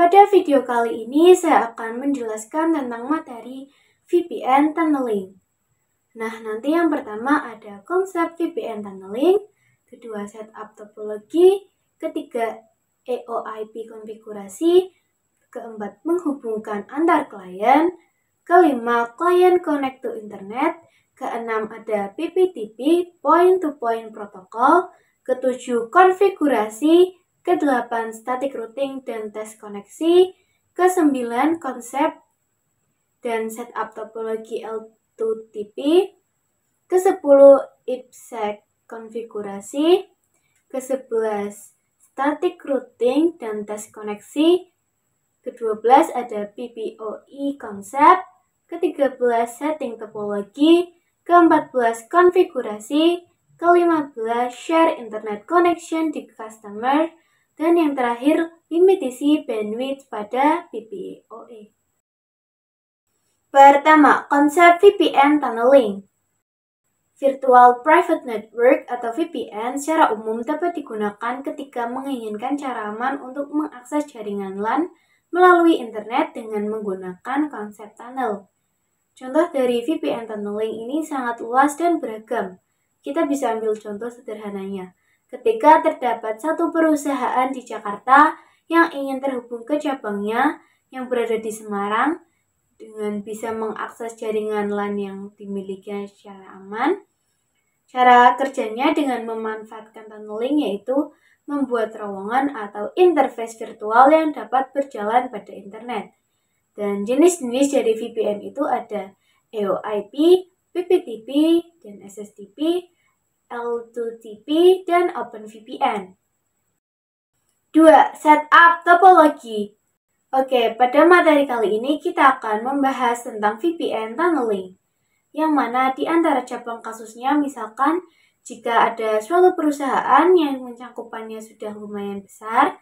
Pada video kali ini saya akan menjelaskan tentang materi VPN tunneling. Nah, nanti yang pertama ada konsep VPN tunneling, kedua setup topologi, ketiga EOIP konfigurasi, keempat menghubungkan antar klien, kelima klien connect to internet, keenam ada PPTP point-to-point protocol, ketujuh konfigurasi, ke-8 static routing dan tes koneksi, ke-9 konsep dan setup topologi L2TP, ke-10 IPsec konfigurasi, ke-11 static routing dan tes koneksi, ke-12 ada PPOE konsep, ke-13 setting topologi, ke-14 konfigurasi, ke-15 share internet connection di customer, dan yang terakhir, limit isi bandwidth pada PPOE. Pertama, konsep VPN tunneling. Virtual Private Network atau VPN secara umum dapat digunakan ketika menginginkan cara aman untuk mengakses jaringan LAN melalui internet dengan menggunakan konsep tunnel. Contoh dari VPN tunneling ini sangat luas dan beragam. Kita bisa ambil contoh sederhananya. Ketika terdapat satu perusahaan di Jakarta yang ingin terhubung ke cabangnya yang berada di Semarang dengan bisa mengakses jaringan LAN yang dimilikinya secara aman. Cara kerjanya dengan memanfaatkan tunneling yaitu membuat terowongan atau interface virtual yang dapat berjalan pada internet. Dan jenis-jenis dari VPN itu ada EOIP, PPTP, dan SSTP, L2TP, dan OpenVPN. 2. Setup topologi. Oke, pada materi kali ini kita akan membahas tentang VPN tunneling, yang mana di antara cabang kasusnya misalkan jika ada suatu perusahaan yang mencangkupannya sudah lumayan besar,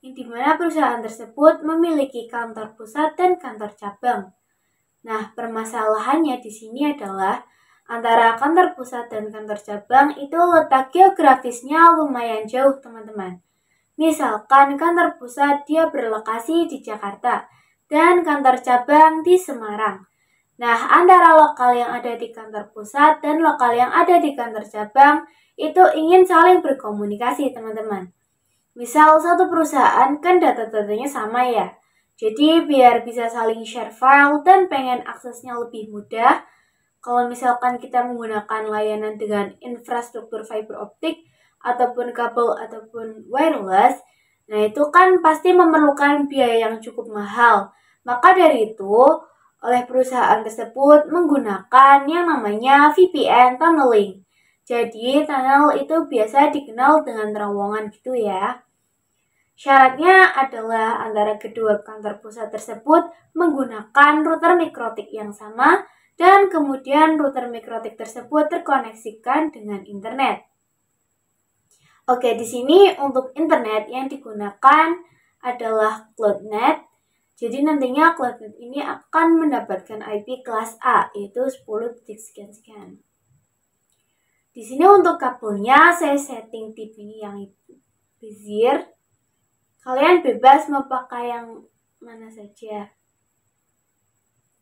yang dimana perusahaan tersebut memiliki kantor pusat dan kantor cabang. Nah, permasalahannya di sini adalah antara kantor pusat dan kantor cabang itu letak geografisnya lumayan jauh, teman-teman. Misalkan kantor pusat dia berlokasi di Jakarta dan kantor cabang di Semarang. Nah, antara lokal yang ada di kantor pusat dan lokal yang ada di kantor cabang itu ingin saling berkomunikasi, teman-teman. Misal satu perusahaan kan data-datanya sama ya. Jadi biar bisa saling share file dan pengen aksesnya lebih mudah, kalau misalkan kita menggunakan layanan dengan infrastruktur fiber optik ataupun kabel ataupun wireless, nah itu kan pasti memerlukan biaya yang cukup mahal. Maka dari itu, oleh perusahaan tersebut menggunakan yang namanya VPN tunneling. Jadi tunnel itu biasa dikenal dengan terowongan gitu ya. Syaratnya adalah antara kedua kantor pusat tersebut menggunakan router mikrotik yang sama dan kemudian router mikrotik tersebut terkoneksikan dengan internet. Oke, di sini untuk internet yang digunakan adalah CloudNet. Jadi nantinya CloudNet ini akan mendapatkan IP kelas A, yaitu 10.sekian-sekian. Di sini untuk kabelnya saya setting tipenya yang bezier. Kalian bebas mau pakai yang mana saja.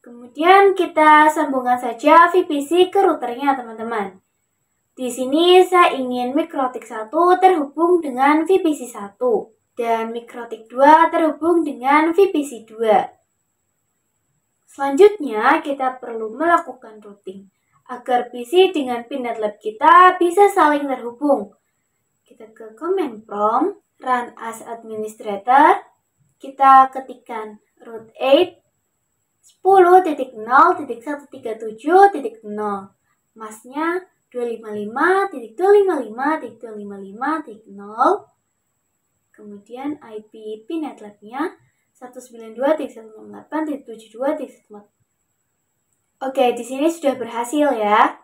Kemudian kita sambungkan saja VPC ke routernya, teman-teman. Di sini saya ingin mikrotik 1 terhubung dengan VPC 1 dan mikrotik 2 terhubung dengan VPC 2. Selanjutnya kita perlu melakukan routing agar PC dengan PNetLab kita bisa saling terhubung. Kita ke command prompt, run as administrator, kita ketikkan root 8 10.0.137.0, masnya 255.255.255.0, kemudian IP PNetLab-nya 192.168.72. Oke, di sini sudah berhasil ya.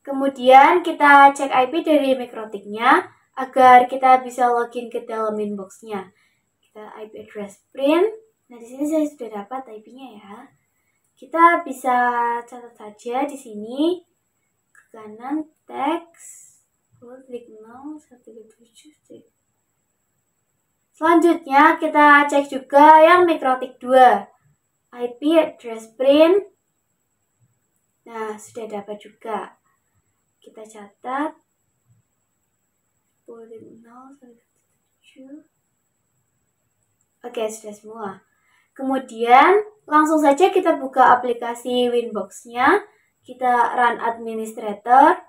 Kemudian kita cek IP dari mikrotiknya agar kita bisa login ke dalam inbox-nya. Kita IP address print. Nah, di sini saya sudah dapat IP-nya ya. Kita bisa catat saja di sini ke kanan teks klik 0.137. Selanjutnya kita cek juga yang MikroTik 2, IP address print. Nah, sudah dapat juga. Kita catat 10.0.7. Oke, sudah semua. Kemudian langsung saja kita buka aplikasi Winbox-nya. Kita run administrator.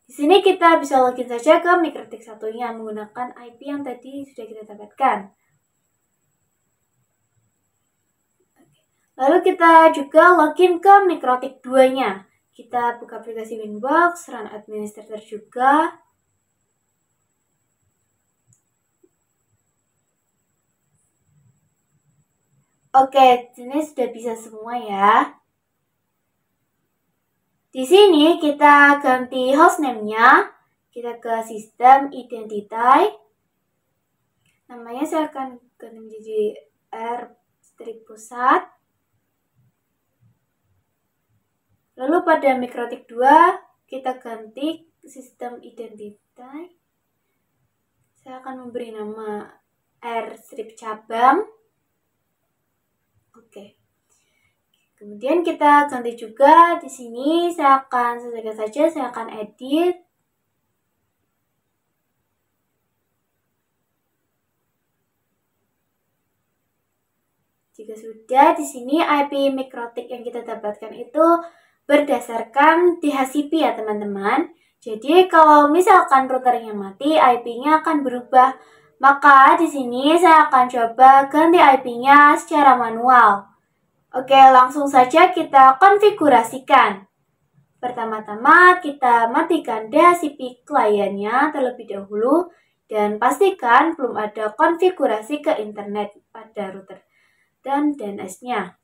Di sini kita bisa login saja ke MikroTik 1-nya menggunakan IP yang tadi sudah kita dapatkan. Lalu kita juga login ke MikroTik 2-nya. Kita buka aplikasi Winbox, run administrator juga. Oke, sini sudah bisa semua ya. Di sini kita ganti hostname-nya. Kita ke sistem identity. Namanya saya akan ganti menjadi R-pusat. Lalu pada MikroTik 2 kita ganti sistem identity. Saya akan memberi nama R-cabang. Oke. Kemudian kita ganti juga di sini. Saya akan sesuaikan saja. Saya akan edit. Jika sudah, di sini IP MikroTik yang kita dapatkan itu berdasarkan DHCP ya teman-teman. Jadi kalau misalkan routernya mati, IP-nya akan berubah. Maka di sini saya akan coba ganti IP-nya secara manual. Oke, langsung saja kita konfigurasikan. Pertama-tama kita matikan DHCP kliennya terlebih dahulu dan pastikan belum ada konfigurasi ke internet pada router dan DNS-nya.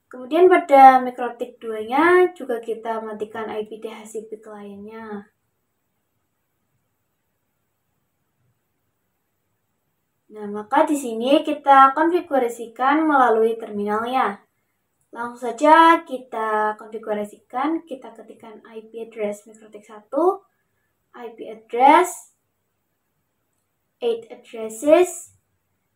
Kemudian pada MikroTik 2-nya juga kita matikan IP DHCP kliennya. Nah, maka di sini kita konfigurasikan melalui terminalnya. Langsung saja kita konfigurasikan, kita ketikkan IP address MikroTik 1, IP address, 8 addresses.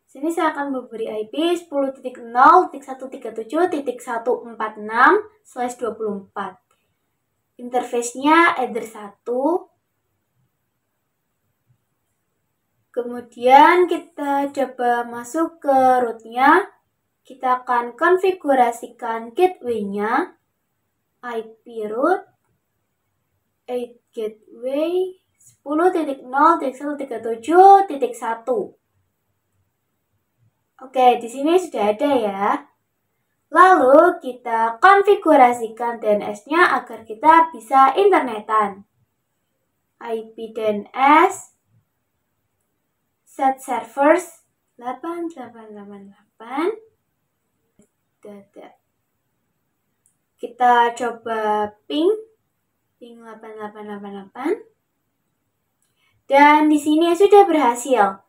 Sini saya akan memberi IP 10.0.137.146/24. Interface-nya Ether 1. Kemudian kita coba masuk ke root-nya. Kita akan konfigurasikan gateway-nya. IP root 8 gateway 10.0.137.1. Oke, di sini sudah ada ya. Lalu kita konfigurasikan DNS-nya agar kita bisa internetan. IP DNS set servers 8888. Kita coba ping 8888. Dan di sini sudah berhasil.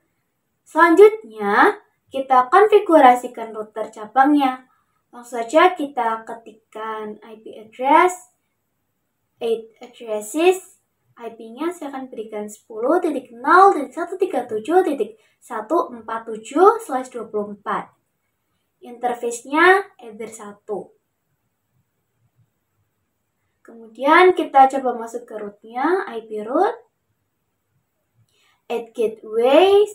Selanjutnya kita konfigurasikan router cabangnya. Langsung saja kita ketikkan IP address, 8 addresses, IP-nya saya akan berikan 10.0.137.147/24. Interface-nya Ether 1. Kemudian kita coba masuk ke root-nya, IP root, at gateway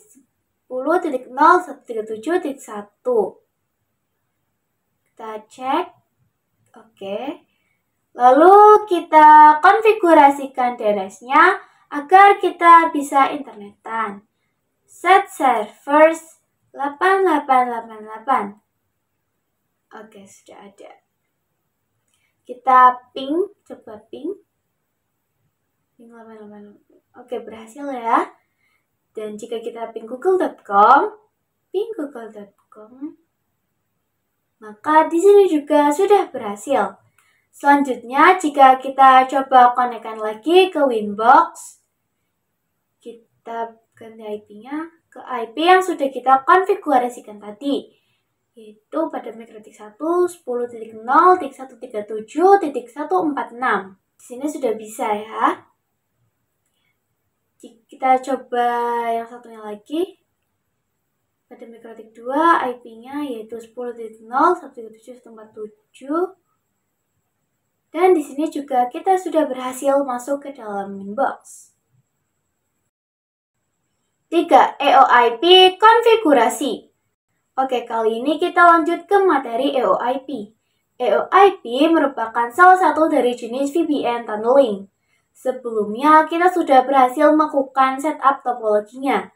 10.0.137.1. Kita cek. Oke. Lalu kita konfigurasikan DNS-nya agar kita bisa internetan. Set servers 8888. Oke, sudah ada. Kita ping, coba ping. Ping 8888. Oke, berhasil ya. Dan jika kita ping google.com, maka di sini juga sudah berhasil. Selanjutnya, jika kita coba konekkan lagi ke Winbox, kita ganti IP-nya ke IP yang sudah kita konfigurasikan tadi, yaitu pada MikroTik 1 10.0.137.146. Di sini sudah bisa ya. Kita coba yang satunya lagi. Pada mikrotik 2, IP-nya yaitu 10.0.1.7.147. Dan di sini juga kita sudah berhasil masuk ke dalam inbox. 3. EOIP konfigurasi. Oke, kali ini kita lanjut ke materi EOIP. EOIP merupakan salah satu dari jenis VPN tunneling. Sebelumnya kita sudah berhasil melakukan setup topologinya.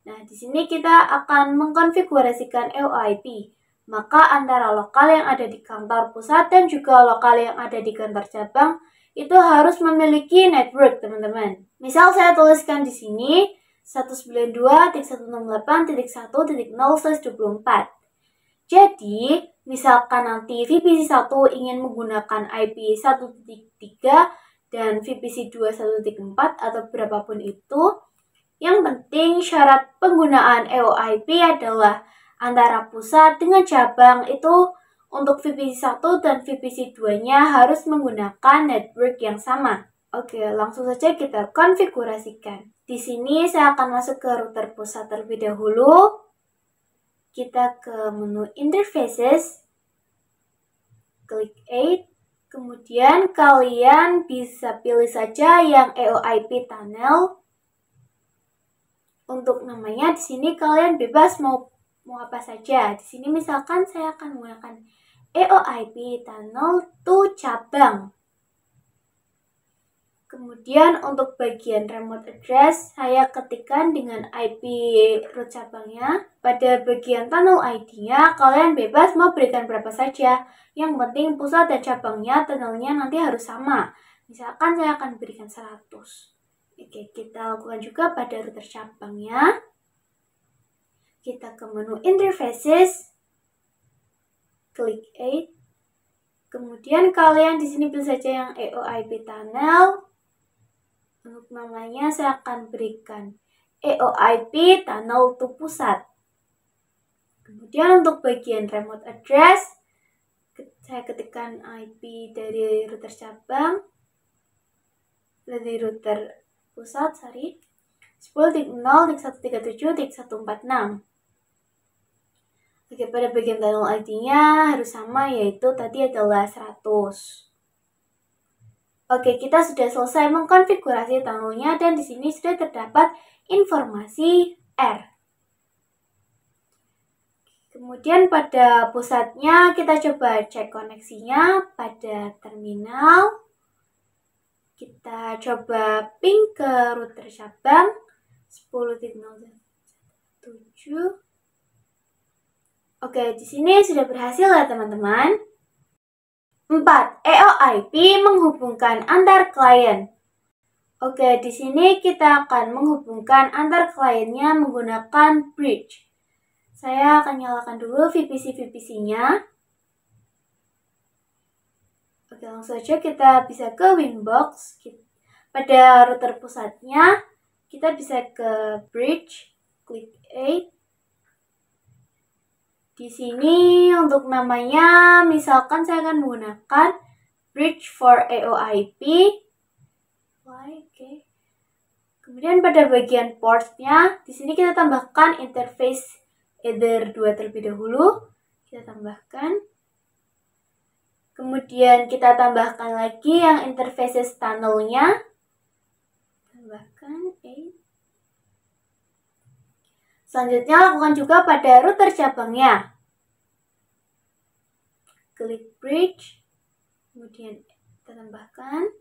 Nah, di sini kita akan mengkonfigurasikan EOIP. Maka antara lokal yang ada di kantor pusat dan juga lokal yang ada di kantor cabang itu harus memiliki network, teman-teman. Misal saya tuliskan di sini 192.168.1.0/24. Jadi, misalkan nanti VPC 1 ingin menggunakan IP 1.3 dan VPC 2 1.4 atau berapapun itu, yang penting syarat penggunaan EOIP adalah antara pusat dengan cabang itu untuk VPC 1 dan VPC 2-nya harus menggunakan network yang sama. Oke, langsung saja kita konfigurasikan. Di sini saya akan masuk ke router pusat terlebih dahulu. Kita ke menu Interfaces, klik Add. Kemudian kalian bisa pilih saja yang EOIP tunnel. Untuk namanya di sini kalian bebas mau apa saja. Di sini misalkan saya akan menggunakan EOIP tunnel to cabang. Kemudian untuk bagian remote address saya ketikkan dengan IP root cabangnya. Pada bagian tunnel ID-nya kalian bebas mau berikan berapa saja. Yang penting pusat dan cabangnya tunnelnya nanti harus sama. Misalkan saya akan berikan 100. Oke, kita lakukan juga pada router cabangnya. Kita ke menu Interfaces, klik Add. Kemudian kalian di sini pilih saja yang EOIP tunnel. Untuk namanya saya akan berikan EOIP tunnel to pusat. Kemudian untuk bagian remote address, saya ketikkan IP dari router cabang, dari router pusat, 10.0.137.146. Oke, pada bagian tunnel ID-nya harus sama, yaitu tadi adalah 100. Oke, kita sudah selesai mengkonfigurasi tunnelnya dan di sini sudah terdapat informasi R. Kemudian pada pusatnya kita coba cek koneksinya pada terminal. Kita coba ping ke router cabang 10.0.1. Oke, di sini sudah berhasil ya teman-teman. 4. EOIP menghubungkan antar klien. Oke, di sini kita akan menghubungkan antar kliennya menggunakan bridge. Saya akan nyalakan dulu VPC-VPC-nya. Oke, langsung saja kita bisa ke Winbox. Pada router pusatnya, kita bisa ke bridge, klik Add. Di sini untuk namanya, misalkan saya akan menggunakan bridge for EOIP. Oke. Kemudian pada bagian portnya, di sini kita tambahkan interface Ether 2 terlebih dahulu. Kita tambahkan. Kemudian kita tambahkan lagi yang interfaces tunnelnya. Tambahkan Selanjutnya lakukan juga pada router cabangnya. Klik bridge, kemudian kita tambahkan.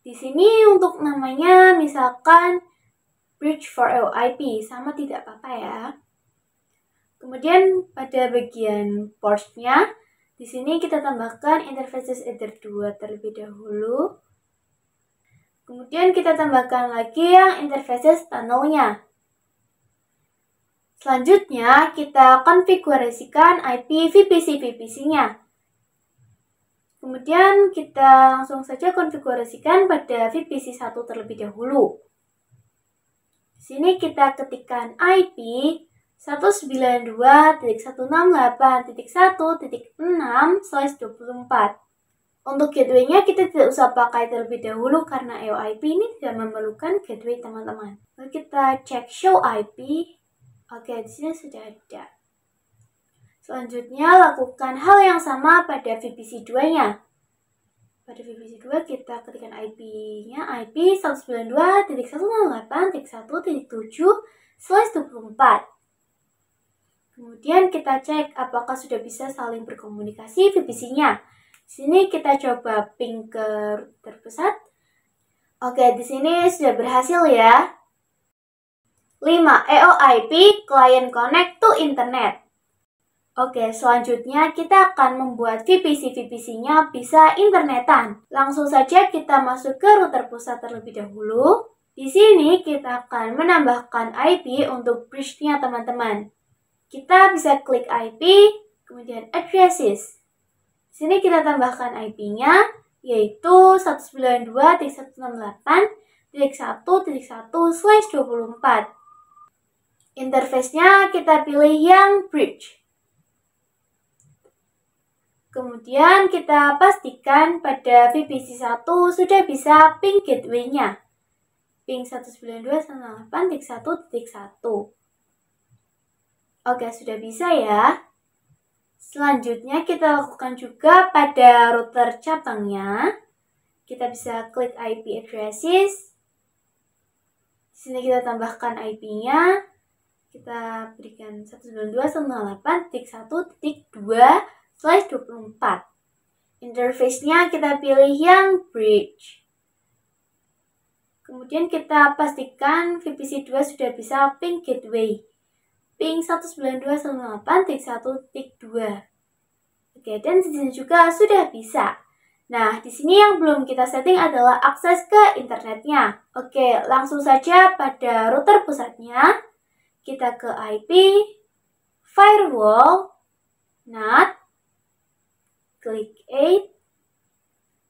Di sini untuk namanya misalkan bridge for EOIP, sama tidak apa-apa ya. Kemudian pada bagian portnya, di sini kita tambahkan interfaces Ether 2 terlebih dahulu. Kemudian kita tambahkan lagi yang interfaces tunnelnya. Selanjutnya, kita konfigurasikan IP VPC-VPC-nya. Kemudian kita langsung saja konfigurasikan pada VPC 1 terlebih dahulu. Di sini kita ketikkan IP 192.168.1.6/24. Untuk gateway-nya kita tidak usah pakai terlebih dahulu karena EOIP ini tidak memerlukan gateway teman-teman. Lalu kita cek show IP. Oke, di sini sudah ada. Selanjutnya lakukan hal yang sama pada VPC 2-nya. Pada VPC 2 kita ketikkan IP-nya IP 192.168.1.7/24. Kemudian kita cek apakah sudah bisa saling berkomunikasi VPC-nya. Di sini kita coba ping ke router pusat. Oke, di sini sudah berhasil ya. 5. EOIP Client Connect to Internet. Oke, selanjutnya kita akan membuat VPC-VPC-nya bisa internetan. Langsung saja kita masuk ke router pusat terlebih dahulu. Di sini kita akan menambahkan IP untuk bridge-nya teman-teman. Kita bisa klik IP, kemudian addresses. Di sini kita tambahkan IP-nya, yaitu 192.168.1.1/24. Interface-nya kita pilih yang bridge. Kemudian kita pastikan pada VPC 1 sudah bisa ping gateway-nya. Ping 192.168.1.1. Oke, sudah bisa ya. Selanjutnya kita lakukan juga pada router cabangnya. Kita bisa klik IP addresses. Di sini kita tambahkan IP-nya. Kita berikan 192.168.1.2/24. Interface-nya kita pilih yang bridge. Kemudian kita pastikan VPC 2 sudah bisa ping gateway. Ping 192.168.1.2. Oke, dan di sini juga sudah bisa. Nah, di sini yang belum kita setting adalah akses ke internetnya. Oke, langsung saja pada router pusatnya. Kita ke IP, firewall, NAT, klik 8.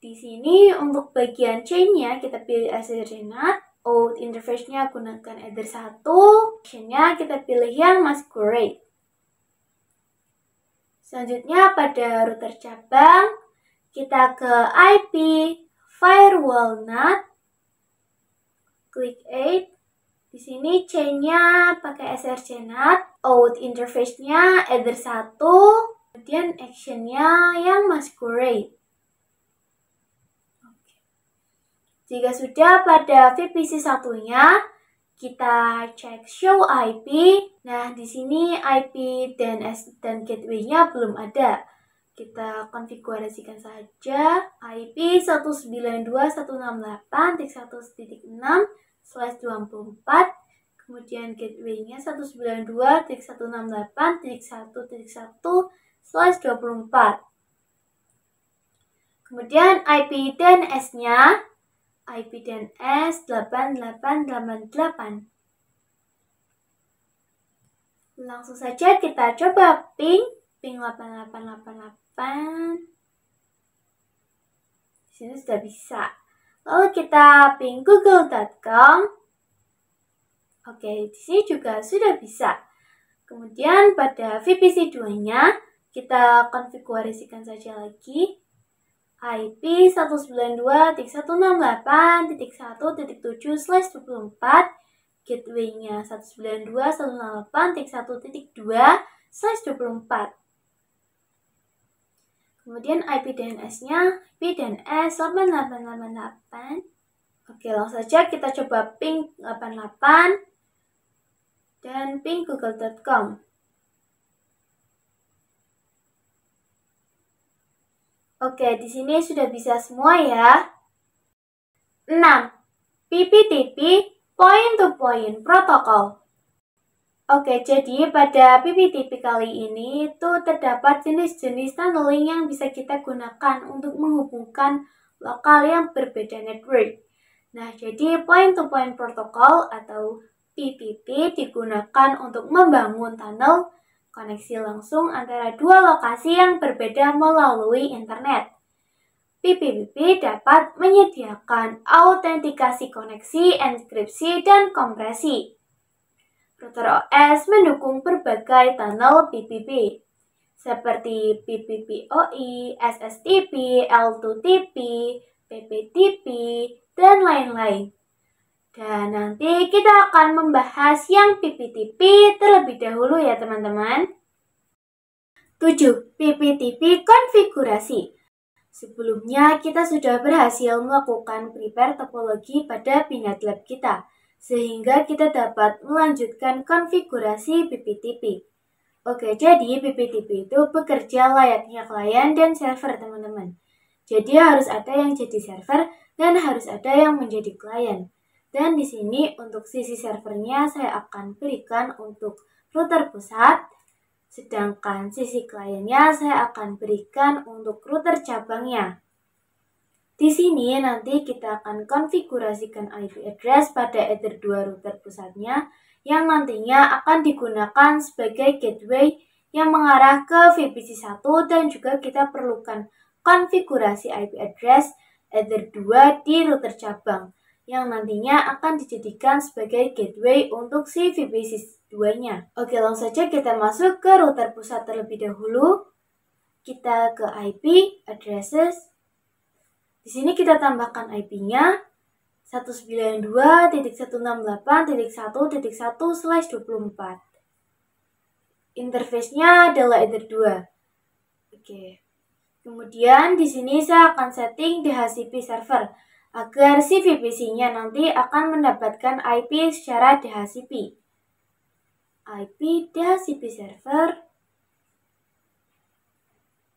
Di sini untuk bagian chain-nya kita pilih SSH NAT. Out interface-nya gunakan Ether 1. Option-nya kita pilih yang Masquerade. Selanjutnya pada router cabang, kita ke IP, firewall NAT, klik 8. Di sini chain-nya pakai SSH NAT. Out interface-nya Ether 1. Kemudian action-nya yang Masquerade. Jika sudah pada VPC 1-nya, kita cek show IP. Nah, di sini IP DNS dan gateway-nya belum ada. Kita konfigurasikan saja IP 192.168.1.6/24. Kemudian gateway-nya 192.168.1.1/24. Kemudian IP DNS-nya IP DNS 8888. Langsung saja kita coba ping 8888. Di sini sudah bisa. Lalu kita ping google.com. Oke, di sini juga sudah bisa. Kemudian pada VPC 2-nya kita konfigurasikan saja lagi. IP 192.168.1.7/24, gateway-nya 192.168.1.2/24. Kemudian IP DNS-nya IP DNS 8888. Oke, langsung saja kita coba ping 88 dan ping google.com. Oke, di sini sudah bisa semua ya. 6. PPTP Point-to-Point Protocol. Oke, jadi pada PPTP kali ini itu terdapat jenis-jenis tunneling yang bisa kita gunakan untuk menghubungkan lokal yang berbeda network. Nah, jadi Point-to-Point Protocol atau PPP digunakan untuk membangun tunnel koneksi langsung antara dua lokasi yang berbeda melalui internet. PPP dapat menyediakan autentikasi koneksi, enkripsi, dan kompresi. Router OS mendukung berbagai tunnel PPP. seperti PPPoE, SSTP, L2TP, PPTP, dan lain-lain. Dan nanti kita akan membahas yang PPTP terlebih dahulu ya teman-teman. 7. PPTP konfigurasi. Sebelumnya kita sudah berhasil melakukan prepare topologi pada Peanut Lab kita, sehingga kita dapat melanjutkan konfigurasi PPTP. Oke, jadi PPTP itu bekerja layaknya klien dan server teman-teman. Jadi harus ada yang jadi server dan harus ada yang menjadi klien. Dan di sini untuk sisi servernya saya akan berikan untuk router pusat, sedangkan sisi kliennya saya akan berikan untuk router cabangnya. Di sini nanti kita akan konfigurasikan IP address pada Ether 2 router pusatnya yang nantinya akan digunakan sebagai gateway yang mengarah ke VPC 1 dan juga kita perlukan konfigurasi IP address Ether 2 di router cabang yang nantinya akan dijadikan sebagai gateway untuk si VPC 2-nya. Oke, langsung saja kita masuk ke router pusat terlebih dahulu. Kita ke IP addresses. Di sini kita tambahkan IP-nya 192.168.1.1/24. Interface-nya adalah Ether 2. Oke. Kemudian di sini saya akan setting DHCP server agar si VPC-nya nanti akan mendapatkan IP secara DHCP. IP DHCP server.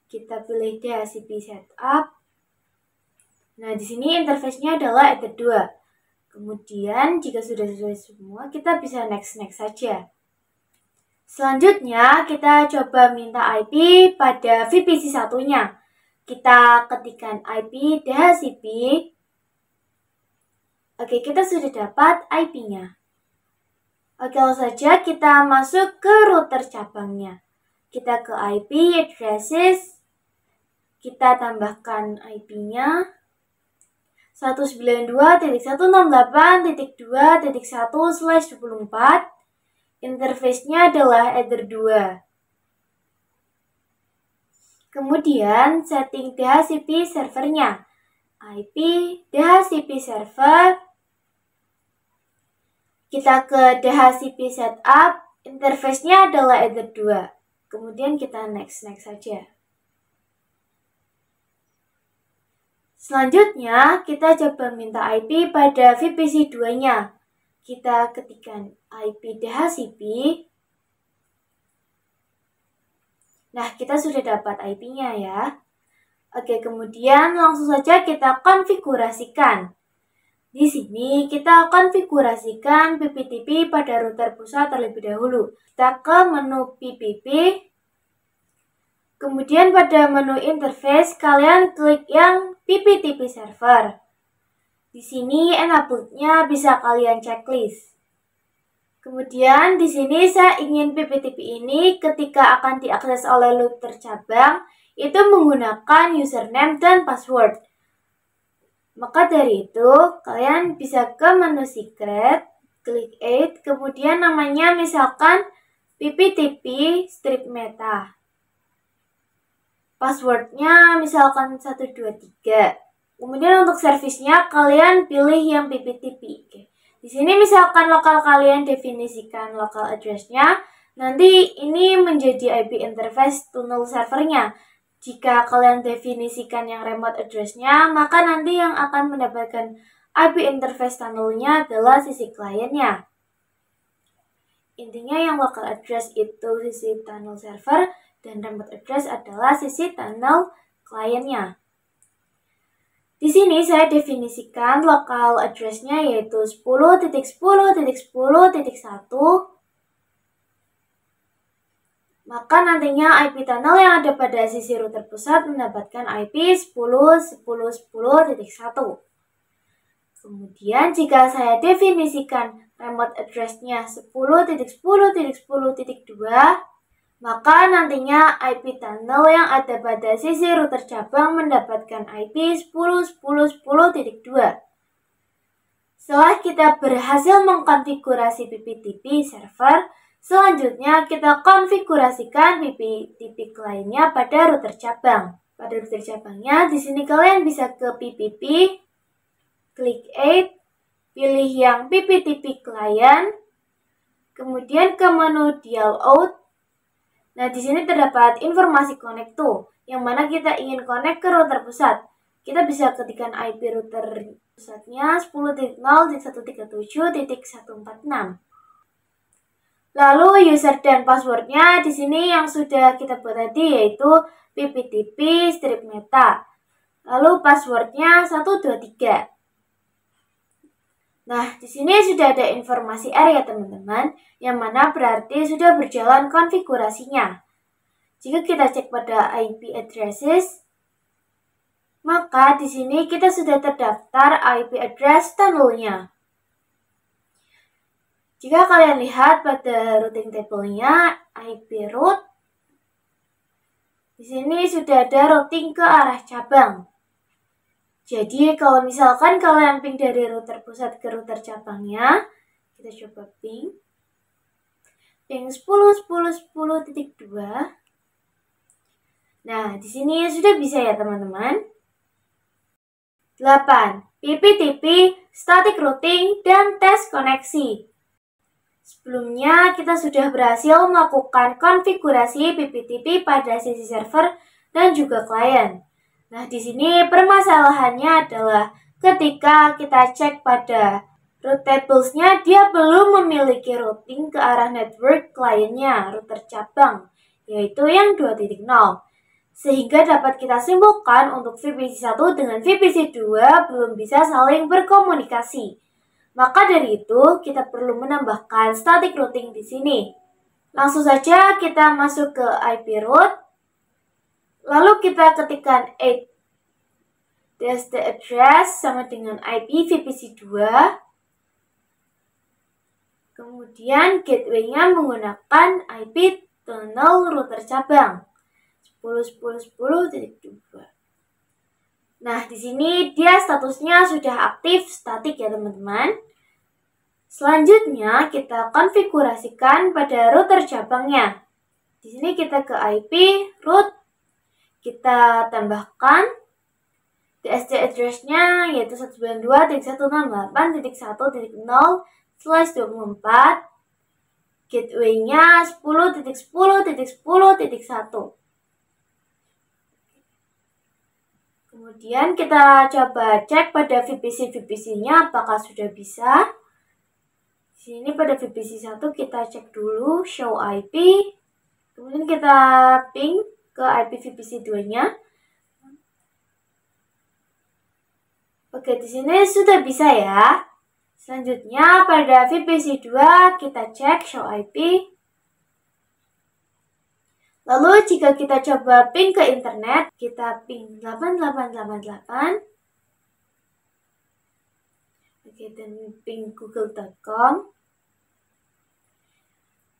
Kita pilih DHCP setup. Nah, di sini interface-nya adalah Ether 2. Kemudian jika sudah sesuai semua, kita bisa next saja. Selanjutnya, kita coba minta IP pada VPC 1-nya. Kita ketikkan IP DHCP. Oke, kita sudah dapat IP-nya. Oke, langsung saja kita masuk ke router cabangnya. Kita ke IP addresses. Kita tambahkan IP-nya 192.168.2.1/24. Interface-nya adalah Ether 2. Kemudian setting DHCP servernya. IP DHCP server. Kita ke DHCP setup. Interface-nya adalah Ether 2. Kemudian kita next saja. Selanjutnya, kita coba minta IP pada VPC 2-nya. Kita ketikkan IP DHCP. Nah, kita sudah dapat IP-nya ya. Oke, kemudian langsung saja kita konfigurasikan. Di sini kita konfigurasikan PPTP pada router pusat terlebih dahulu. Kita ke menu PPP. Kemudian pada menu interface, kalian klik yang PPTP server. Di sini enable-nya bisa kalian checklist. Kemudian di sini saya ingin PPTP ini ketika akan diakses oleh router cabang, itu menggunakan username dan password. Maka dari itu, kalian bisa ke menu secret, klik add, kemudian namanya misalkan PPTP strip meta. Passwordnya misalkan 123. Kemudian untuk servisnya kalian pilih yang PPTP. Di sini misalkan lokal kalian definisikan local address-nya, nanti ini menjadi IP interface tunnel servernya. Jika kalian definisikan yang remote address-nya, maka nanti yang akan mendapatkan IP interface tunnel-nya adalah sisi kliennya. Intinya yang local address itu sisi tunnel server dan remote address adalah sisi tunnel kliennya. Di sini saya definisikan local address-nya yaitu 10.10.10.1. Maka nantinya IP tunnel yang ada pada sisi router pusat mendapatkan IP 10.10.10.1. Kemudian jika saya definisikan remote address-nya 10.10.10.2, maka nantinya IP tunnel yang ada pada sisi router cabang mendapatkan IP 10.10.10.2. Setelah kita berhasil mengkonfigurasi PPTP server, Selanjutnya, kita konfigurasikan PPTP kliennya pada router cabang. Pada router cabangnya, di sini kalian bisa ke PPP, klik Add, pilih yang PPTP client, kemudian ke menu Dial Out. Nah, di sini terdapat informasi connect to, yang mana kita ingin connect ke router pusat. Kita bisa ketikkan IP router pusatnya 10.0.137.146. Lalu user dan passwordnya di sini yang sudah kita buat tadi, yaitu pptp strip meta. Lalu passwordnya 123. Nah, di sini sudah ada informasi R ya teman-teman, yang mana berarti sudah berjalan konfigurasinya. Jika kita cek pada IP addresses, maka di sini kita sudah terdaftar IP address tunnelnya. Jika kalian lihat pada routing table-nya IP route, di sini sudah ada routing ke arah cabang. Jadi kalau misalkan kalian ping dari router pusat ke router cabangnya, kita coba ping 10.10.10.2. Nah, di sini sudah bisa ya teman-teman. 8. PPTP, static routing, dan tes koneksi. Sebelumnya, kita sudah berhasil melakukan konfigurasi PPTP pada sisi server dan juga klien. Nah, di sini permasalahannya adalah ketika kita cek pada route tables-nya, dia belum memiliki routing ke arah network kliennya, router cabang, yaitu yang 2.0. Sehingga dapat kita simpulkan untuk VPC 1 dengan VPC 2 belum bisa saling berkomunikasi. Maka dari itu, kita perlu menambahkan static routing di sini. Langsung saja kita masuk ke IP route. Lalu kita ketikkan add the address sama dengan IP VPC 2. Kemudian gateway-nya menggunakan IP tunnel router cabang 10.10.10.2. Nah, di sini dia statusnya sudah aktif statik ya teman-teman. Selanjutnya kita konfigurasikan pada router cabangnya. Di sini kita ke IP route, kita tambahkan DSC address-nya yaitu 192.168.1.0/24, gateway-nya 10.10.10.1. Kemudian kita coba cek pada VPC-VPC-nya apakah sudah bisa. Di sini pada VPC 1 kita cek dulu show IP. Kemudian kita ping ke IP VPC 2-nya. Oke, di sini sudah bisa ya. Selanjutnya pada VPC 2 kita cek show IP. Lalu jika kita coba ping ke internet, kita ping 8888. Oke, dan ping google.com.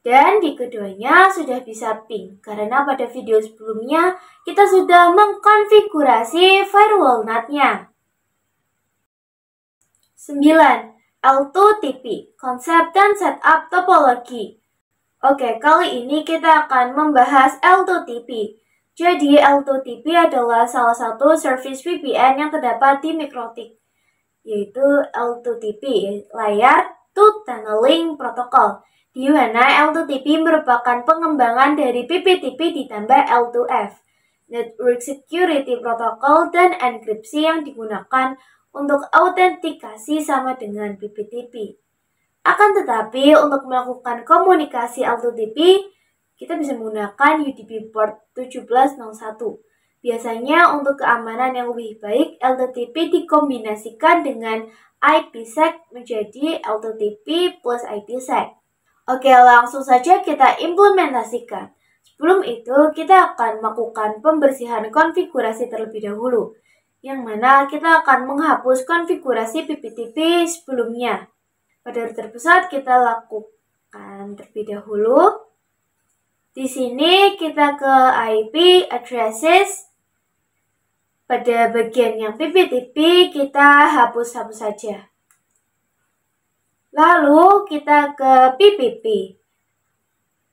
Dan di keduanya sudah bisa ping, karena pada video sebelumnya kita sudah mengkonfigurasi firewall NAT-nya. 9. L2TP, konsep dan setup topologi. Oke, kali ini kita akan membahas L2TP. Jadi, L2TP adalah salah satu service VPN yang terdapat di MikroTik, yaitu L2TP, Layer 2 Tunneling Protocol, di mana L2TP merupakan pengembangan dari PPTP ditambah L2F, Network Security Protocol, dan enkripsi yang digunakan untuk autentikasi sama dengan PPTP. Akan tetapi, untuk melakukan komunikasi L2TP, kita bisa menggunakan UDP port 1701. Biasanya untuk keamanan yang lebih baik, L2TP dikombinasikan dengan IPsec menjadi L2TP plus IPsec. Oke, langsung saja kita implementasikan. Sebelum itu, kita akan melakukan pembersihan konfigurasi terlebih dahulu, yang mana kita akan menghapus konfigurasi PPTP sebelumnya. Pada router pusat kita lakukan terlebih dahulu. Di sini kita ke IP addresses. Pada bagian yang PPTP kita hapus saja. Lalu kita ke PPP.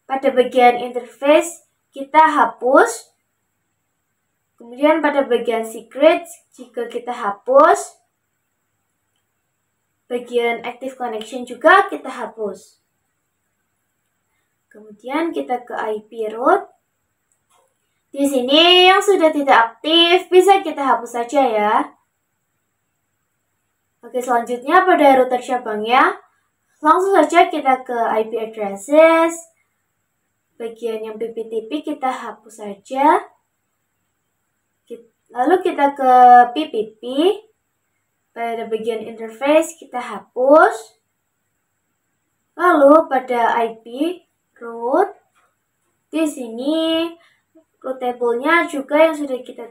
pada bagian interface kita hapus. Kemudian pada bagian secret jika kita hapus. Bagian active connection juga kita hapus. Kemudian kita ke IP root. Di sini yang sudah tidak aktif bisa kita hapus saja ya. Oke, selanjutnya pada router cabangnya, langsung saja kita ke IP addresses. Bagian yang PPTP kita hapus saja. Lalu kita ke PPP. Pada bagian interface kita hapus. Lalu pada IP root, di sini root table-nya juga yang sudah kita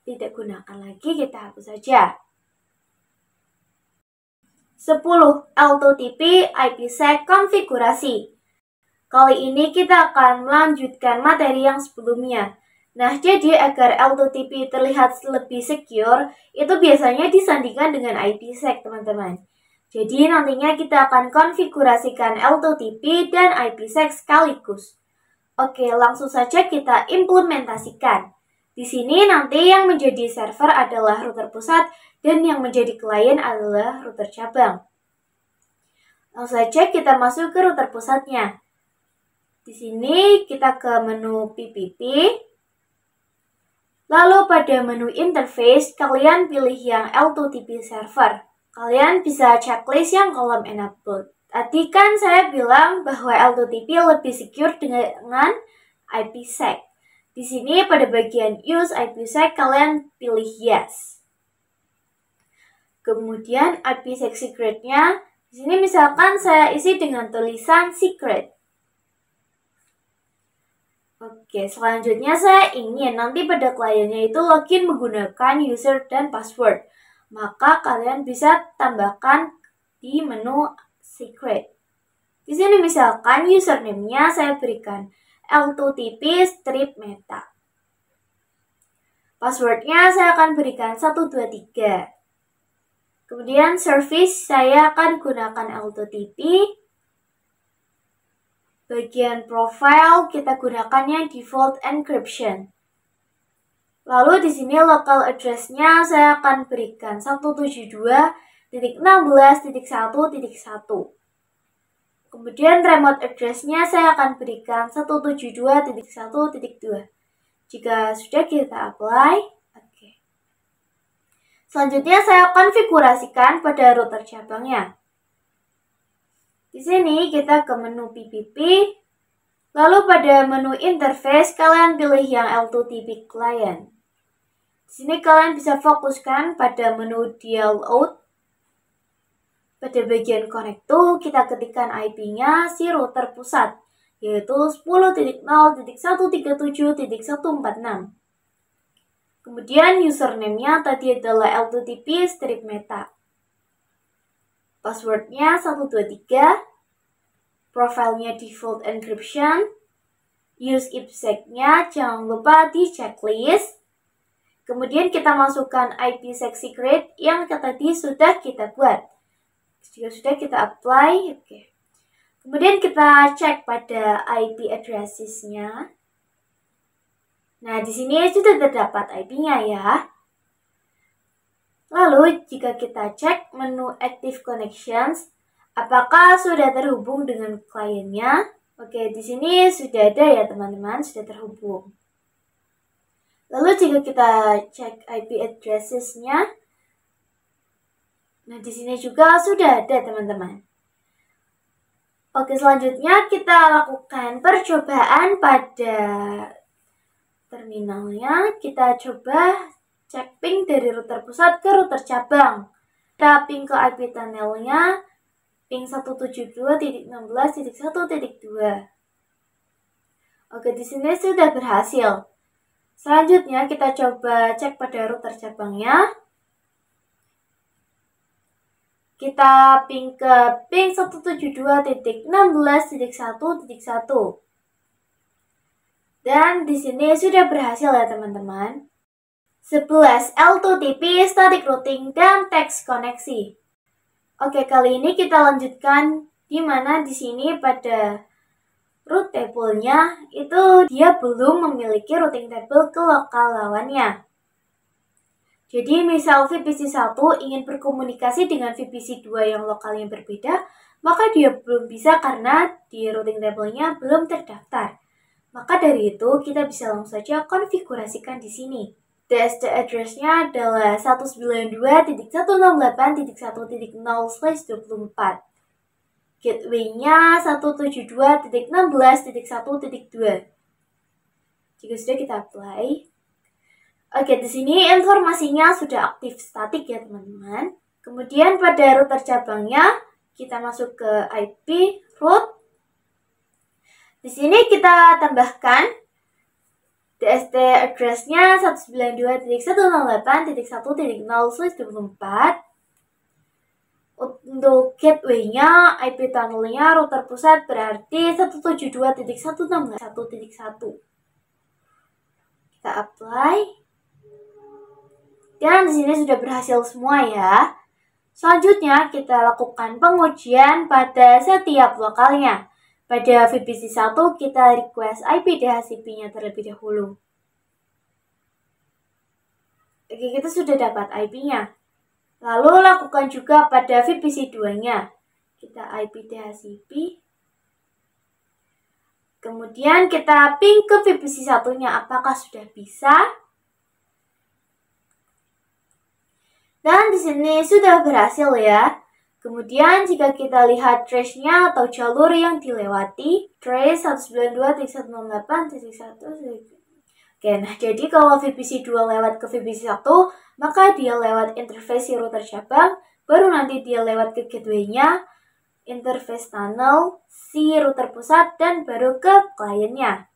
tidak gunakan lagi kita hapus saja. 10. L2TP IPsec konfigurasi. Kali ini kita akan melanjutkan materi yang sebelumnya. Nah, jadi agar L2TP terlihat lebih secure, itu biasanya disandingkan dengan IPsec, teman-teman. Jadi nantinya kita akan konfigurasikan L2TP dan IPsec sekaligus. Oke, langsung saja kita implementasikan. Di sini nanti yang menjadi server adalah router pusat dan yang menjadi klien adalah router cabang. Langsung saja kita masuk ke router pusatnya. Di sini kita ke menu PPP. Lalu pada menu interface, kalian pilih yang L2TP server. Kalian bisa checklist yang kolom enable. Tadi kan saya bilang bahwa L2TP lebih secure dengan IPsec. Di sini pada bagian use IPsec, kalian pilih yes. Kemudian IPsec secret-nya, di sini misalkan saya isi dengan tulisan secret. Oke, selanjutnya saya ingin nanti pada kliennya itu login menggunakan user dan password. Maka kalian bisa tambahkan di menu secret. Di sini misalkan username-nya saya berikan L2TP strip meta. Password-nya saya akan berikan 123. Kemudian service saya akan gunakan L2TP. Bagian profile kita gunakannya default encryption. Lalu di sini local address-nya saya akan berikan 172.16.1.1. Kemudian remote address-nya saya akan berikan 172.1.2. Jika sudah kita apply, oke. Selanjutnya saya konfigurasikan pada router cabangnya. Di sini kita ke menu PPP, lalu pada menu interface kalian pilih yang L2TP client. Di sini kalian bisa fokuskan pada menu dial out. Pada bagian connect to kita ketikkan IP-nya si router pusat, yaitu 10.0.137.146. Kemudian username-nya tadi adalah L2TP strip meta. Password-nya 123, profilnya default encryption, use IPsec-nya jangan lupa di checklist. Kemudian kita masukkan IPsec secret yang tadi sudah kita buat. Jika sudah kita apply, oke. Kemudian kita cek pada IP addresses-nya. Nah, di sini sudah terdapat IP-nya ya. Lalu, jika kita cek menu Active Connections, apakah sudah terhubung dengan kliennya? Oke, di sini sudah ada ya teman-teman, sudah terhubung. Lalu, jika kita cek IP addresses-nya, nah di sini juga sudah ada teman-teman. Oke, selanjutnya kita lakukan percobaan pada terminalnya. Kita coba cek ping dari router pusat ke router cabang. Kita ping ke IP tunnelnya, ping 172.16.1.2. Oke, di sini sudah berhasil. Selanjutnya kita coba cek pada router cabangnya. Kita ping ke ping 172.16.1.1. Dan di sini sudah berhasil ya teman-teman. 11. L2TP static routing dan text koneksi. Oke, kali ini kita lanjutkan di mana di sini pada root table-nya itu dia belum memiliki routing table ke lokal lawannya. Jadi misal VPC 1 ingin berkomunikasi dengan VPC 2 yang lokalnya berbeda, maka dia belum bisa karena di routing table-nya belum terdaftar. Maka dari itu kita bisa langsung saja konfigurasikan di sini. DSD address-nya adalah 192.168.1.0/24. Gateway-nya 172.16.1.2. Jika sudah kita apply. Oke, di sini informasinya sudah aktif statik ya teman-teman. Kemudian pada router cabangnya kita masuk ke IP root. Di sini kita tambahkan DSD address-nya 192.168.1.0/24. Untuk gateway-nya, IP tunnel-nya router pusat berarti 172.168.1.1. Kita apply. Dan di sini sudah berhasil semua ya. Selanjutnya kita lakukan pengujian pada setiap lokalnya. Pada VPC 1 kita request IP DHCP-nya terlebih dahulu. Oke, kita sudah dapat IP-nya. Lalu lakukan juga pada VPC 2-nya. Kita IP DHCP. Kemudian kita ping ke VPC 1-nya apakah sudah bisa. Dan di sini sudah berhasil ya. Kemudian jika kita lihat trace-nya atau jalur yang dilewati, trace 192.168.1. Oke, nah jadi kalau VPC 2 lewat ke VPC 1, maka dia lewat interface router cabang, baru nanti dia lewat ke gateway-nya, interface tunnel, si router pusat, dan baru ke kliennya.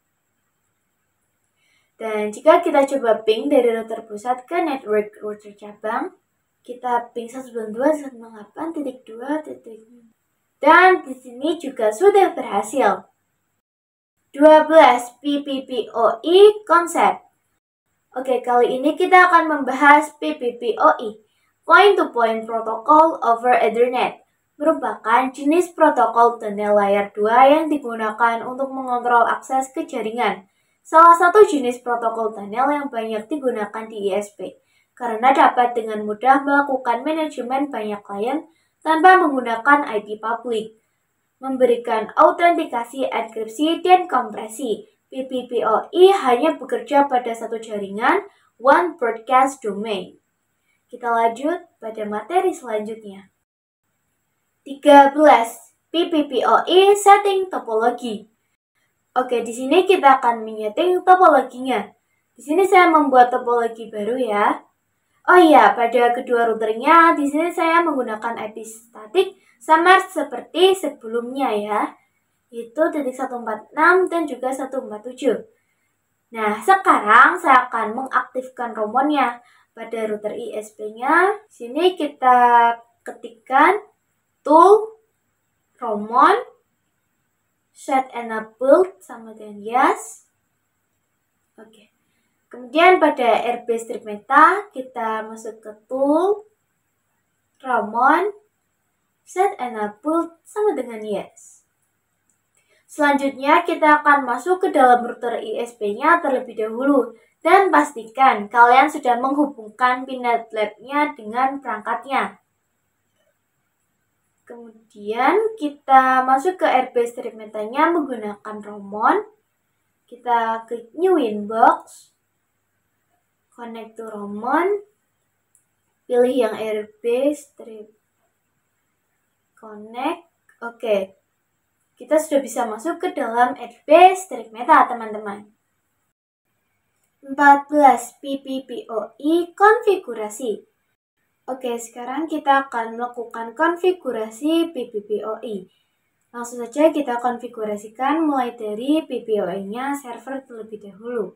Dan jika kita coba ping dari router pusat ke network router cabang, kita ping 192.168.2. Dan di sini juga sudah berhasil. 12 PPPoE konsep. Oke, kali ini kita akan membahas PPPoE, Point to Point Protocol over Ethernet, merupakan jenis protokol tunnel layer 2 yang digunakan untuk mengontrol akses ke jaringan. Salah satu jenis protokol tunnel yang banyak digunakan di ISP, karena dapat dengan mudah melakukan manajemen banyak klien tanpa menggunakan IP public. Memberikan autentikasi, enkripsi, dan kompresi. PPPoE hanya bekerja pada satu jaringan, one broadcast domain. Kita lanjut pada materi selanjutnya. 13. PPPoE setting topologi. Oke, di sini kita akan menyeting topologinya. Di sini saya membuat topologi baru ya. Oh iya, pada kedua routernya, di sini saya menggunakan IP statik sama seperti sebelumnya ya, itu 146 dan juga 147. Nah, sekarang saya akan mengaktifkan romonnya pada router ISP-nya. Sini kita ketikkan tool romon set enabled sama dengan yes. Oke. Kemudian pada RB strip meta kita masuk ke tool romon set enabled sama dengan yes. Selanjutnya kita akan masuk ke dalam router ISP-nya terlebih dahulu dan pastikan kalian sudah menghubungkan pin netlab-nya dengan perangkatnya. Kemudian kita masuk ke RB strip meta-nya menggunakan romon. Kita klik new inbox, connect to romon, pilih yang RB strip connect. Oke, kita sudah bisa masuk ke dalam RB strip meta teman-teman. 14. PPPoE konfigurasi. Oke, sekarang kita akan melakukan konfigurasi PPPoE. Langsung saja kita konfigurasikan mulai dari PPPoE-nya server terlebih dahulu.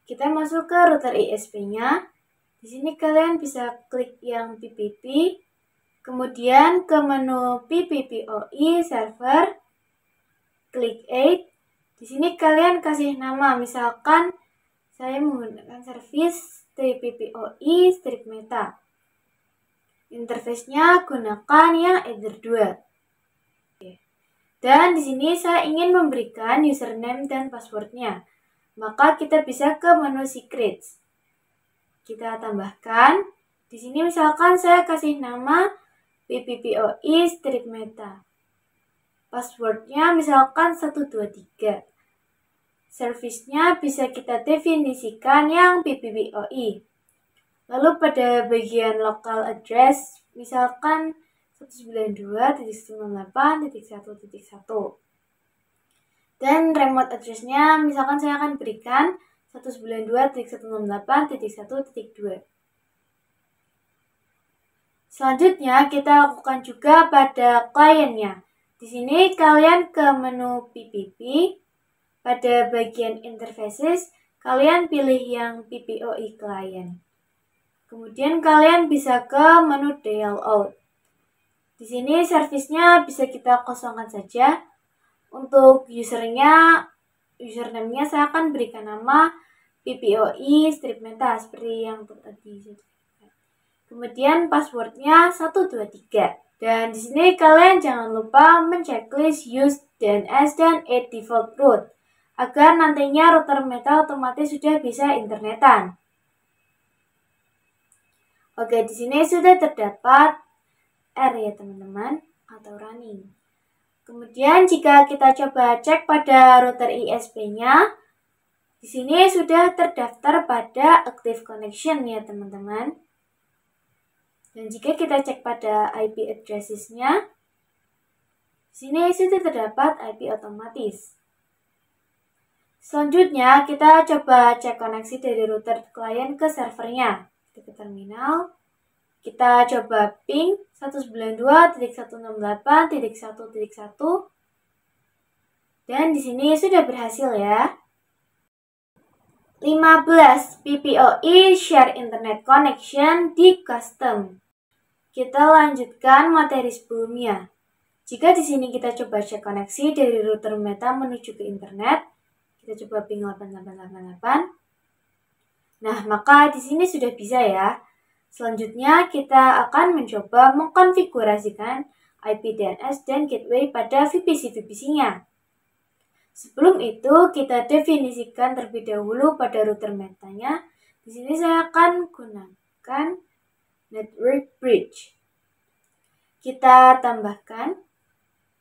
Kita masuk ke router ISP-nya. Di sini kalian bisa klik yang PPP. Kemudian ke menu PPPoE server, klik Add. Di sini kalian kasih nama, misalkan saya menggunakan service PPPoE strip meta. Interface-nya gunakan yang Ether 2. Dan di sini saya ingin memberikan username dan passwordnya. Maka kita bisa ke menu secrets. Kita tambahkan. Di sini misalkan saya kasih nama PPPoE strip meta. Passwordnya misalkan 123. Servisnya bisa kita definisikan yang PPPoE. Lalu pada bagian local address misalkan 192.168.1.1. Dan remote address-nya misalkan saya akan berikan 192.168.1.2. Selanjutnya kita lakukan juga pada kliennya. Di sini kalian ke menu PPP. Pada bagian interfaces, kalian pilih yang PPoE client. Kemudian kalian bisa ke menu dial out. Di sini servisnya bisa kita kosongkan saja. Untuk username-nya saya akan berikan nama PPoE strip meta seperti yang tadi. Kemudian passwordnya 123. Dan di sini kalian jangan lupa menceklis use DNS dan add default route agar nantinya router meta otomatis sudah bisa internetan. Oke, di sini sudah terdapat R ya teman-teman, atau running. Kemudian jika kita coba cek pada router ISP-nya, di sini sudah terdaftar pada active connection ya teman-teman. Dan jika kita cek pada IP addresses-nya, di sini sudah terdapat IP otomatis. Selanjutnya kita coba cek koneksi dari router klien ke servernya. Kita ke terminal. Kita coba ping 192.168.1.1 dan di sini sudah berhasil ya. 15 PPoE share internet connection di custom. Kita lanjutkan materi sebelumnya. Jika di sini kita coba cek koneksi dari router meta menuju ke internet, kita coba ping 8888. Nah, maka di sini sudah bisa ya. Selanjutnya kita akan mencoba mengkonfigurasikan IP DNS dan gateway pada VPC-VPC-nya. Sebelum itu kita definisikan terlebih dahulu pada router metanya. Di sini saya akan gunakan network bridge. Kita tambahkan,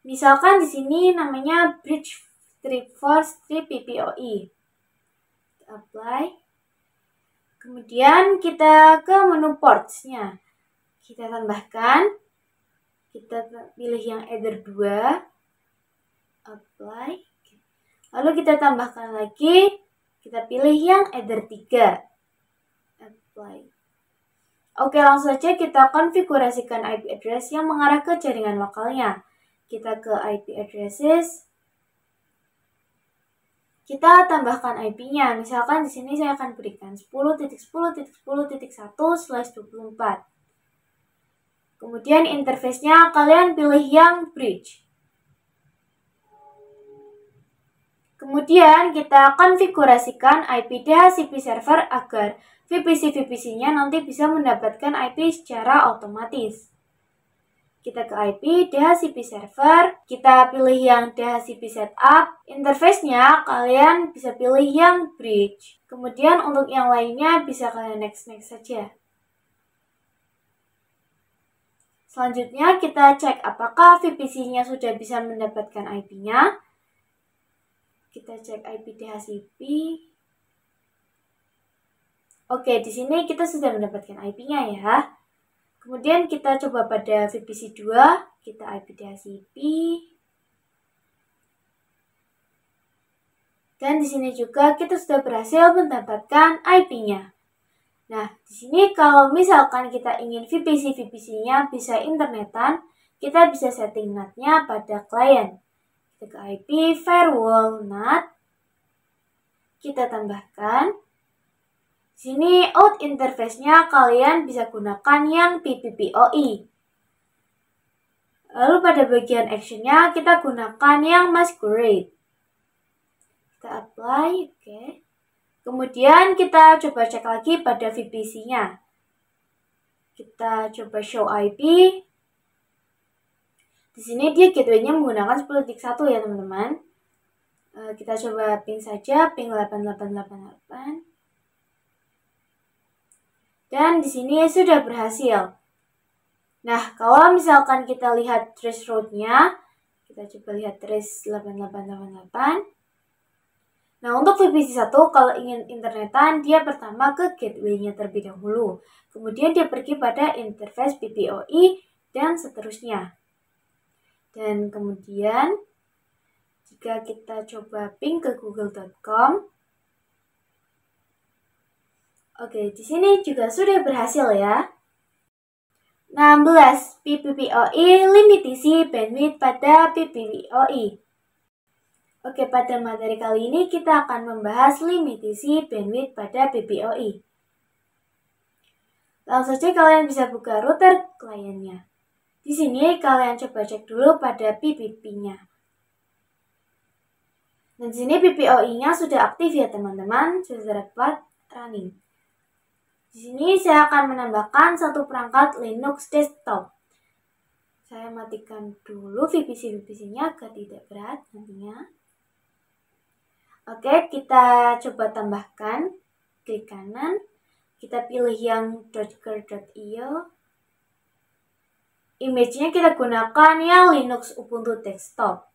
misalkan di sini namanya bridge strip for strip PPoE. Apply. Kemudian kita ke menu ports-nya. Kita tambahkan, kita pilih yang Ether 2, apply. Lalu kita tambahkan lagi, kita pilih yang Ether 3, apply. Oke, langsung saja kita konfigurasikan IP address yang mengarah ke jaringan lokalnya. Kita ke IP addresses. Kita tambahkan IP-nya. Misalkan di sini saya akan berikan 10.10.10.1/24. Kemudian interface-nya kalian pilih yang bridge. Kemudian kita konfigurasikan IP DHCP server agar VPC-VPC-nya nanti bisa mendapatkan IP secara otomatis. Kita ke IP DHCP server, kita pilih yang DHCP setup. Interface-nya kalian bisa pilih yang bridge. Kemudian untuk yang lainnya bisa kalian next saja. Selanjutnya kita cek apakah VPC-nya sudah bisa mendapatkan IP-nya. Kita cek IP DHCP. Oke, di sini kita sudah mendapatkan IP-nya ya. Kemudian kita coba pada VPC 2, kita IP DHCP. Dan di sini juga kita sudah berhasil mendapatkan IP-nya. Nah, di sini kalau misalkan kita ingin VPC-VPC-nya bisa internetan, kita bisa setting NAT-nya pada klien. Kita ke IP firewall NAT. Kita tambahkan. Di sini out interface-nya kalian bisa gunakan yang PPPoE. Lalu pada bagian action-nya kita gunakan yang masquerade. Kita apply, oke. Kemudian kita coba cek lagi pada VPC-nya. Kita coba show IP. Di Di sini dia gateway-nya menggunakan 10.1 ya teman-teman. Kita coba ping saja, ping 8888. Dan di sini sudah berhasil. Nah, kalau misalkan kita lihat trace route-nya, kita coba lihat trace 8888. Nah, untuk VPC1 kalau ingin internetan, dia pertama ke gateway-nya terlebih dahulu. Kemudian dia pergi pada interface PPOE dan seterusnya. Dan kemudian jika kita coba ping ke google.com, oke, di sini juga sudah berhasil ya. 16. PPPoE limitasi bandwidth pada PPPoE. Oke, pada materi kali ini kita akan membahas limitasi bandwidth pada PPPoE. Langsung saja kalian bisa buka router kliennya. Di sini kalian coba cek dulu pada PPP-nya. Dan di sini PPOE-nya sudah aktif ya teman-teman, sudah dapat running. Di sini saya akan menambahkan satu perangkat Linux desktop. Saya matikan dulu VPC-VPC-nya agar tidak berat nantinya. Oke, kita coba tambahkan. Klik kanan, kita pilih yang .ger.io. Image-nya kita gunakan yang Linux Ubuntu desktop.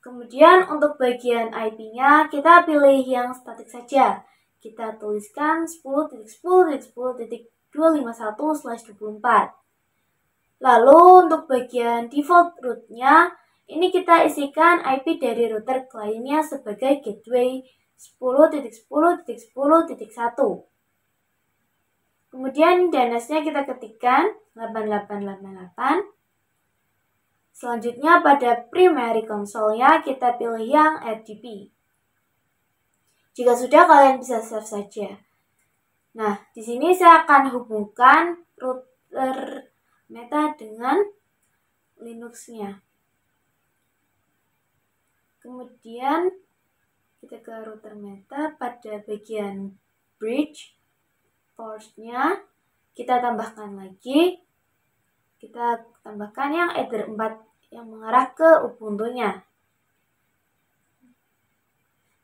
Kemudian untuk bagian IP-nya kita pilih yang statik saja. Kita tuliskan 10.10.10.251/24. Lalu untuk bagian default root-nya, ini kita isikan IP dari router kliennya sebagai gateway 10.10.10.1. Kemudian DNS-nya kita ketikkan 8888. Selanjutnya pada primary console-nya kita pilih yang RDP. Jika sudah, kalian bisa save saja. Nah, di sini saya akan hubungkan router Meta dengan Linux-nya. Kemudian kita ke router Meta, pada bagian bridge port-nya kita tambahkan lagi. Kita tambahkan yang Ether 4 yang mengarah ke Ubuntu-nya.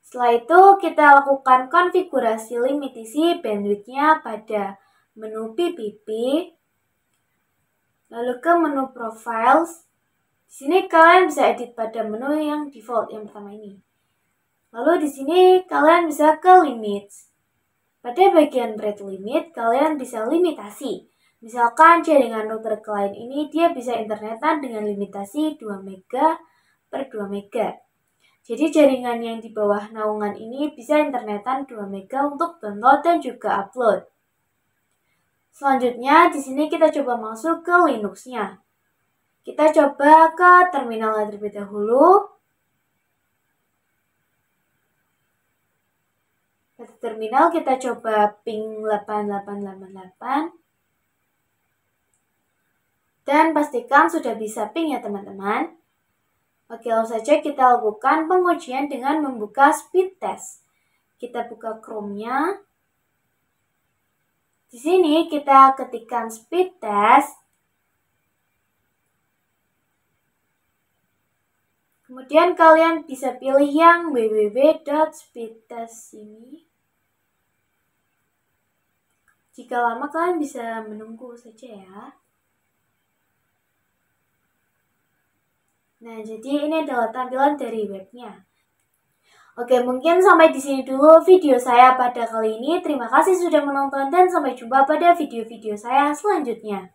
Setelah itu kita lakukan konfigurasi limitasi bandwidth-nya pada menu PPP, lalu ke menu profiles. Di sini kalian bisa edit pada menu yang default yang pertama ini. Lalu di sini kalian bisa ke limits. Pada bagian rate limit kalian bisa limitasi. Misalkan jaringan router klien ini dia bisa internetan dengan limitasi 2 MB per 2 MB. Jadi jaringan yang di bawah naungan ini bisa internetan 2 MB untuk download dan juga upload. Selanjutnya di sini kita coba masuk ke Linux-nya. Kita coba ke terminal terlebih dahulu. Pada terminal kita coba ping 8888. Dan pastikan sudah bisa ping ya teman-teman. Oke, langsung saja kita lakukan pengujian dengan membuka speed test. Kita buka Chrome-nya. Di sini kita ketikkan speed test. Kemudian kalian bisa pilih yang www.speedtest ini. Jika lama kalian bisa menunggu saja ya. Nah, jadi ini adalah tampilan dari webnya. Oke, mungkin sampai di sini dulu video saya pada kali ini. Terima kasih sudah menonton dan sampai jumpa pada video-video saya selanjutnya.